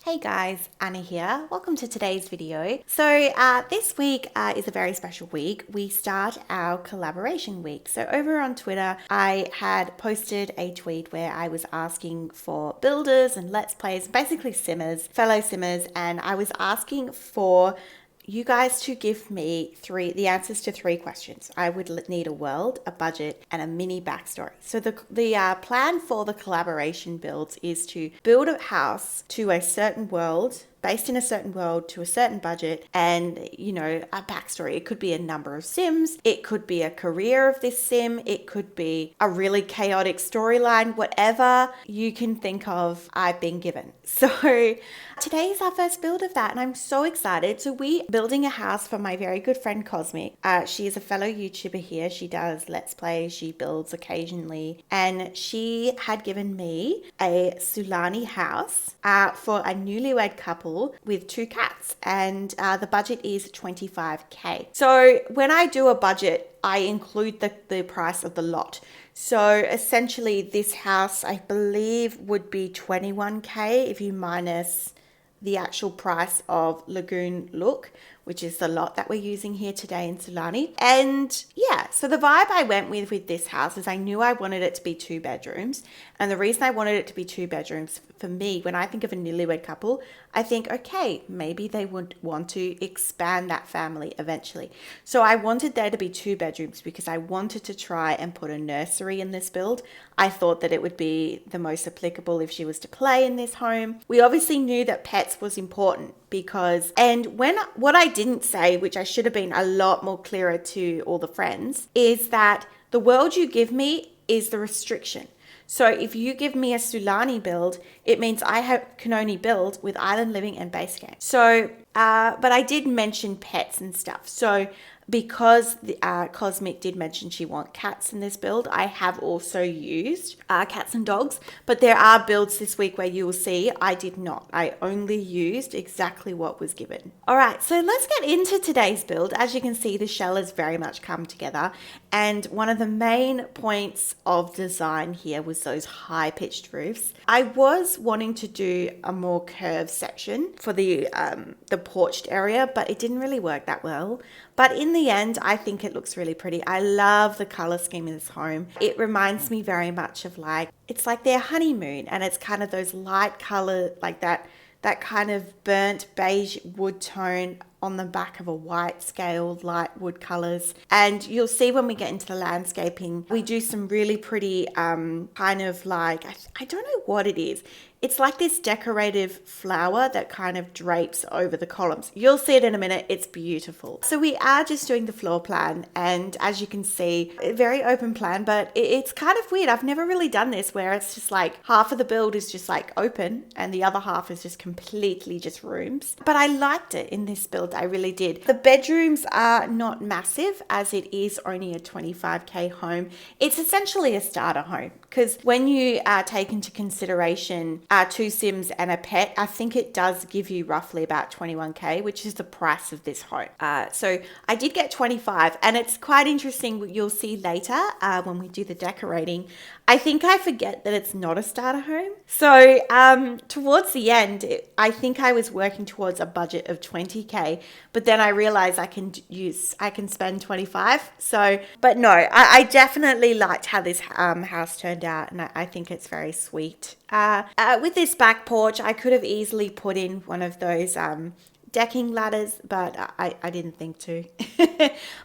Hey guys, Anna here. Welcome to today's video. So this week is a very special week. We start our collaboration week. So over on Twitter, I had posted a tweet where I was asking for builders and let's players, basically simmers, fellow simmers, and I was asking for you guys to give me the answers to three questions. I would need a world, a budget, and a mini backstory. So the plan for the collaboration builds is to build a house to a certain world, based in a certain world to a certain budget, and a backstory. It could be a number of sims, it could be a career of this sim, it could be a really chaotic storyline, whatever you can think of, I've been given. So today is our first build of that and I'm so excited. So we building a house for my very good friend Cosmic. She is a fellow YouTuber here. She does Let's Play, she builds occasionally, and she had given me a Sulani house for a newlywed couple with 2 cats, and the budget is 25k. So when I do a budget, I include the price of the lot. So essentially this house, I believe, would be 21k if you minus the actual price of Lagoon Look, which is the lot that we're using here today in Sulani. And yeah, so the vibe I went with this house is I knew I wanted it to be 2 bedrooms. And the reason I wanted it to be 2 bedrooms, for me, when I think of a newlywed couple, I think, okay, maybe they would want to expand that family eventually. So I wanted there to be 2 bedrooms because I wanted to try and put a nursery in this build. I thought that it would be the most applicable if she was to play in this home. We obviously knew that pets was important because, and what I didn't say, which I should have been a lot more clearer to all the friends, is that the world you give me is the restriction. So if you give me a Sulani build, it means I can only build with island living and base game. So, but I did mention pets and stuff. So because Cosmic did mention she wants cats in this build, I have also used cats and dogs. But there are builds this week where you will see I did not. I only used exactly what was given. All right, so let's get into today's build. As you can see, the shell has very much come together. And one of the main points of design here was those high-pitched roofs. I was wanting to do a more curved section for the porched area, but it didn't really work that well. But in the end, I think it looks really pretty. I love the color scheme of this home. It reminds me very much of it's like their honeymoon, and it's kind of those light color, like that kind of burnt beige wood tone on the back of a white scale, light wood colors. And you'll see when we get into the landscaping, we do some really pretty kind of I don't know what it is. It's like this decorative flower that kind of drapes over the columns. You'll see it in a minute. It's beautiful. So we are just doing the floor plan. And as you can see, a very open plan, but it's kind of weird. I've never really done this where it's just like half of the build is just like open and the other half is just completely just rooms. But I liked it in this build. I really did. The bedrooms are not massive as it is only a 25k home. It's essentially a starter home because when you take into consideration 2 sims and a pet, I think it does give you roughly about 21k, which is the price of this home. So I did get 25, and it's quite interesting. You'll see later when we do the decorating. I think I forget that it's not a starter home. So towards the end, I think I was working towards a budget of 20k, but then I realized I can spend 25. So, but no, I definitely liked how this house turned out, and I think it's very sweet. With this back porch, I could have easily put in one of those decking ladders, but I didn't think to.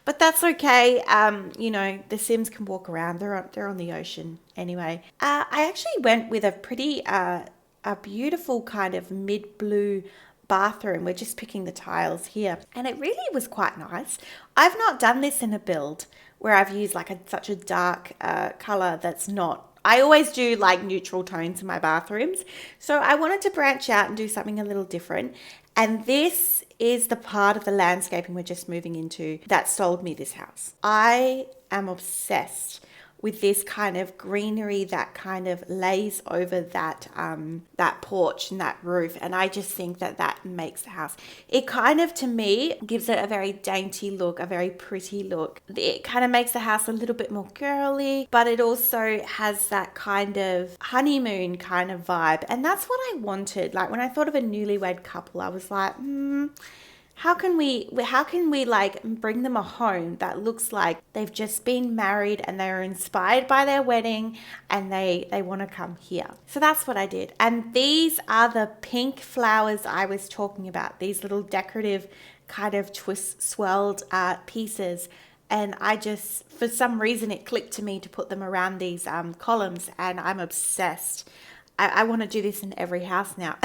But that's okay. The Sims can walk around. They're on the ocean anyway. I actually went with a pretty a beautiful kind of mid-blue bathroom. We're just picking the tiles here, and it really was quite nice. I've not done this in a build where I've used such a dark color that's not. I always do neutral tones in my bathrooms. So I wanted to branch out and do something a little different. And this is the part of the landscaping we're just moving into that sold me this house. I am obsessed with this kind of greenery that kind of lays over that that porch and that roof. And I just think that that makes the house, it kind of, to me, gives it a very dainty look, a very pretty look. It kind of makes the house a little bit more girly, but it also has that kind of honeymoon kind of vibe. And that's what I wanted. Like when I thought of a newlywed couple, I was like, how can we like bring them a home that looks like they've just been married and they're inspired by their wedding and they want to come here. So that's what I did. And these are the pink flowers I was talking about, these little decorative kind of swirled pieces. And I just, for some reason, it clicked to me to put them around these columns, and I'm obsessed. I want to do this in every house now.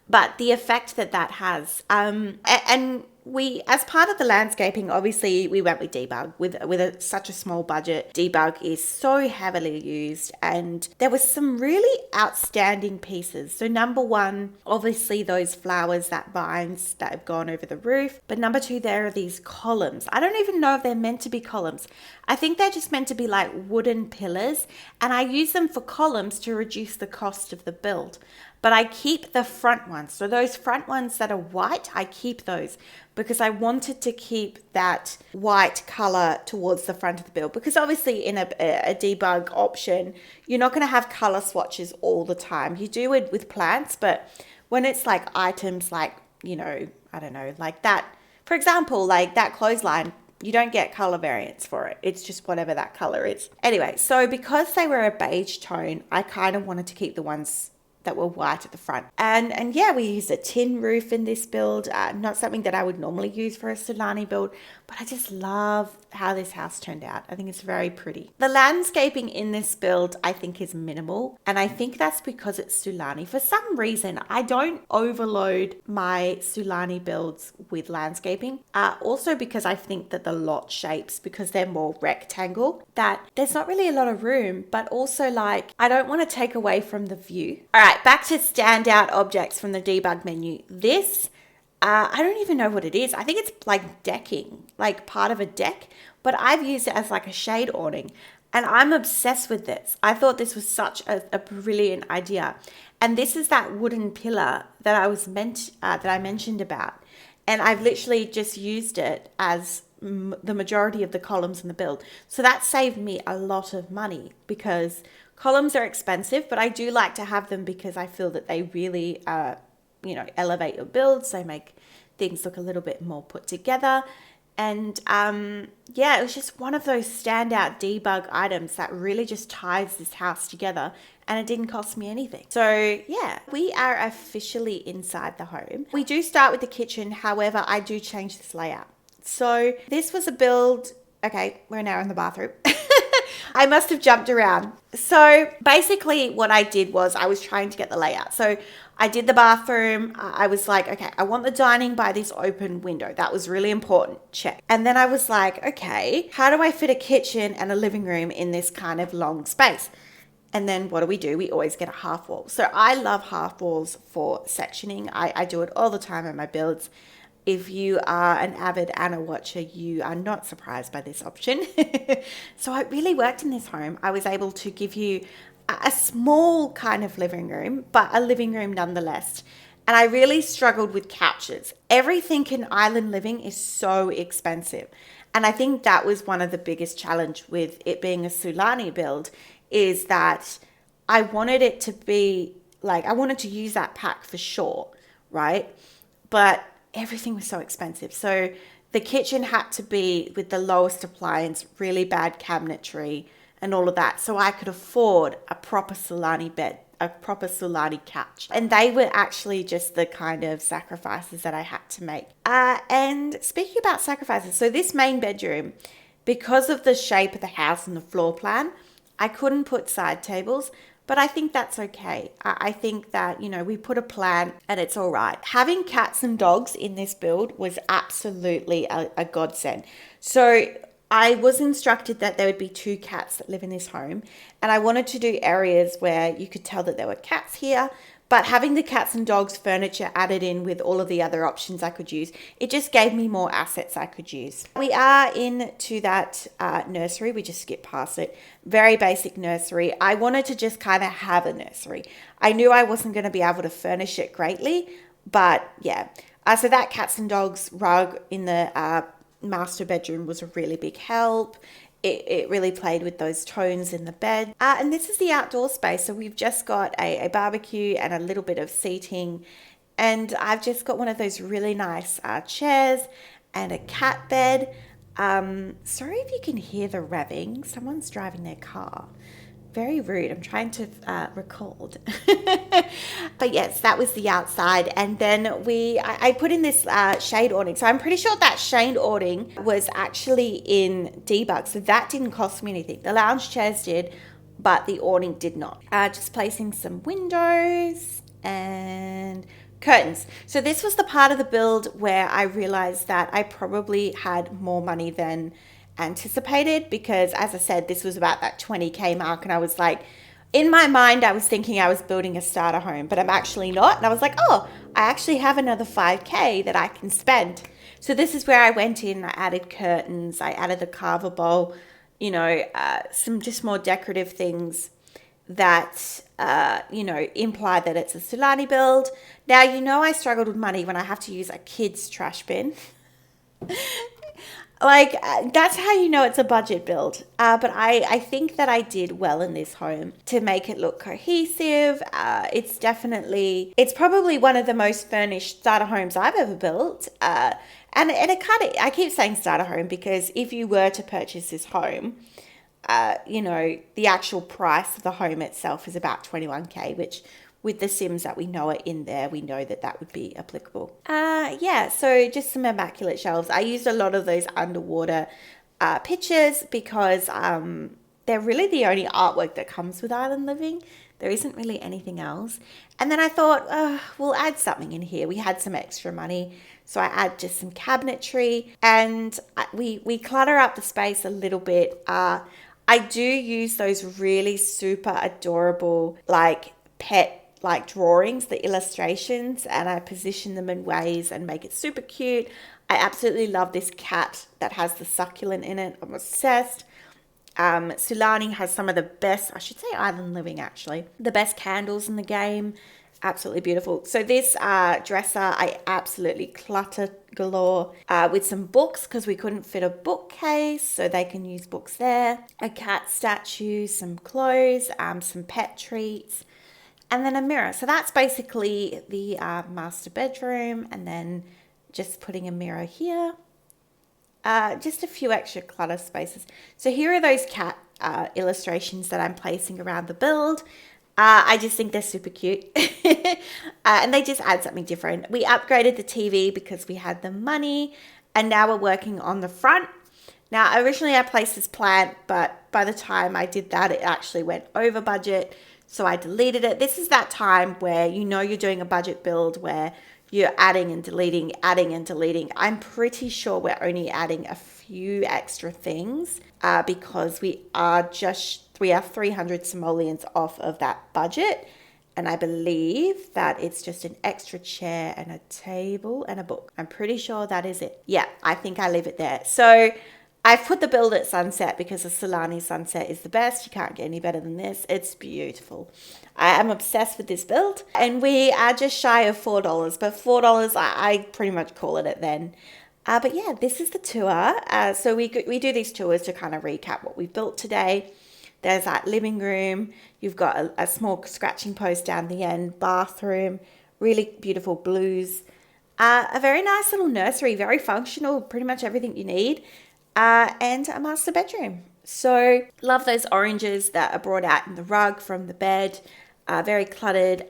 But the effect that that has, and we, as part of the landscaping, obviously we went with debug with such a small budget. Debug is so heavily used, and there was some really outstanding pieces. So number one, obviously those flowers, that vines that have gone over the roof. But number two, there are these columns. I don't even know if they're meant to be columns. I think they're just meant to be like wooden pillars, and I use them for columns to reduce the cost of the build. But I keep the front ones. So those front ones that are white, I keep those because I wanted to keep that white color towards the front of the build. Because obviously in a debug option, you're not going to have color swatches all the time. You do it with plants, but when it's like items like, you know, I don't know, like that, for example, like that clothesline, you don't get color variants for it. It's just whatever that color is. Anyway, so because they were a beige tone, I kind of wanted to keep the ones that were white at the front. And yeah, we used a tin roof in this build. Not something that I would normally use for a Sulani build, but I just love how this house turned out. I think it's very pretty. The landscaping in this build, I think, is minimal. And I think that's because it's Sulani. For some reason, I don't overload my Sulani builds with landscaping. Also because I think that the lot shapes, because they're more rectangle, that there's not really a lot of room, but also like, I don't want to take away from the view. All right, back to standout objects from the debug menu. This, I don't even know what it is. I think it's like decking, like part of a deck, but I've used it as like a shade awning, and I'm obsessed with this. I thought this was such a brilliant idea. And this is that wooden pillar that I mentioned about. And I've literally just used it as the majority of the columns in the build. So that saved me a lot of money, because columns are expensive, but I do like to have them because I feel that they really, elevate your builds. They make things look a little bit more put together. And it was just one of those standout debug items that really just ties this house together, and it didn't cost me anything. So yeah, we are officially inside the home. We do start with the kitchen. However, I do change this layout. So this was a build. Okay, we're now in the bathroom. I must have jumped around. So basically what I did was I was trying to get the layout. So I did the bathroom. I was like, okay, I want the dining by this open window. That was really important. Check. And then I was like, okay, how do I fit a kitchen and a living room in this kind of long space? And then what do? We always get a half wall. So I love half walls for sectioning. I do it all the time in my builds. If you are an avid Anna watcher, you are not surprised by this option. So it really worked in this home. I was able to give you a small kind of living room, but a living room nonetheless. And I really struggled with couches. Everything in island living is so expensive. And I think that was one of the biggest challenge with it being a Sulani build, is that I wanted it to be like, I wanted to use that pack for sure, right? But everything was so expensive. So the kitchen had to be with the lowest appliance, really bad cabinetry and all of that, so I could afford a proper Sulani bed, a proper Sulani couch. And they were actually just the kind of sacrifices that I had to make. And speaking about sacrifices, so this main bedroom, because of the shape of the house and the floor plan, I couldn't put side tables, but I think that's okay. I think that, we put a plant and it's all right. Having cats and dogs in this build was absolutely a godsend. So I was instructed that there would be 2 cats that live in this home, and I wanted to do areas where you could tell that there were cats here, But having the cats and dogs furniture added in with all of the other options I could use, it just gave me more assets I could use. We are into that nursery. We just skipped past it. Very basic nursery. I wanted to just kind of have a nursery. I knew I wasn't going to be able to furnish it greatly, but yeah. So that cats and dogs rug in the master bedroom was a really big help. It really played with those tones in the bed. And this is the outdoor space. So we've just got a barbecue and a little bit of seating. And I've just got one of those really nice chairs and a cat bed. Sorry if you can hear the revving. Someone's driving their car. Very rude. I'm trying to record. But yes, that was the outside. And then I put in this shade awning. So I'm pretty sure that shade awning was actually in debug. So that didn't cost me anything. The lounge chairs did, but the awning did not. Just placing some windows and curtains. So this was the part of the build where I realized that I probably had more money than anticipated, because as I said, this was about that 20k mark, and I was like, in my mind I was thinking I was building a starter home, but I'm actually not. And I was like, oh, I actually have another 5k that I can spend. So this is where I went in. I added curtains, I added the carver bowl, some just more decorative things that imply that it's a Sulani build. Now, I struggled with money when I have to use a kid's trash bin. That's how you know it's a budget build. But I think that I did well in this home to make it look cohesive. It's probably one of the most furnished starter homes I've ever built. And I keep saying starter home because if you were to purchase this home, the actual price of the home itself is about 21k, which with the Sims that we know are in there, we know that would be applicable. So just some immaculate shelves. I used a lot of those underwater pictures because they're really the only artwork that comes with Island Living. There isn't really anything else. And then I thought, we'll add something in here. We had some extra money, so I add just some cabinetry, and we clutter up the space a little bit. I do use those really super adorable pet drawings, the illustrations, and I position them in ways and make it super cute. I absolutely love this cat that has the succulent in it. I'm obsessed. Sulani has some of the best, I should say Island Living actually, the best candles in the game. Absolutely beautiful. So this dresser, I absolutely cluttered galore with some books because we couldn't fit a bookcase, so they can use books there. A cat statue, some clothes, some pet treats, and then a mirror. So that's basically the master bedroom, and then just putting a mirror here. Just a few extra clutter spaces. So here are those cat illustrations that I'm placing around the build. I just think they're super cute. And they just add something different. We upgraded the TV because we had the money, and now we're working on the front. Now, originally I placed this plant, but by the time I did that, it actually went over budget. So I deleted it. This is that time where you're doing a budget build where you're adding and deleting, adding and deleting. I'm pretty sure we're only adding a few extra things because we are 300 simoleons off of that budget. And I believe that it's just an extra chair and a table and a book. I'm pretty sure that is it. Yeah, I think I leave it there. So I've put the build at sunset because the Sulani sunset is the best. You can't get any better than this. It's beautiful. I am obsessed with this build, and we are just shy of $4, but $4, I pretty much call it then. But yeah, this is the tour. So we do these tours to kind of recap what we've built today. There's that living room. You've got a small scratching post down the end, bathroom, really beautiful blues. A very nice little nursery, very functional, pretty much everything you need. And a master bedroom. So love those oranges that are brought out in the rug from the bed. Very cluttered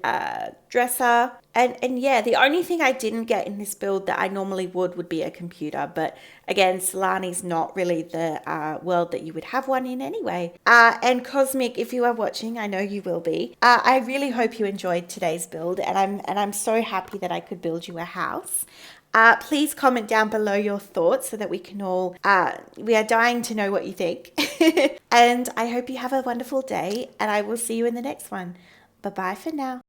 dresser. And yeah, the only thing I didn't get in this build that I normally would be a computer. But again, Sulani's not really the world that you would have one in anyway. And Cosmic, if you are watching, I know you will be. I really hope you enjoyed today's build, and I'm so happy that I could build you a house. Please comment down below your thoughts so that we can all, we are dying to know what you think. And I hope you have a wonderful day, and I will see you in the next one. Bye-bye for now.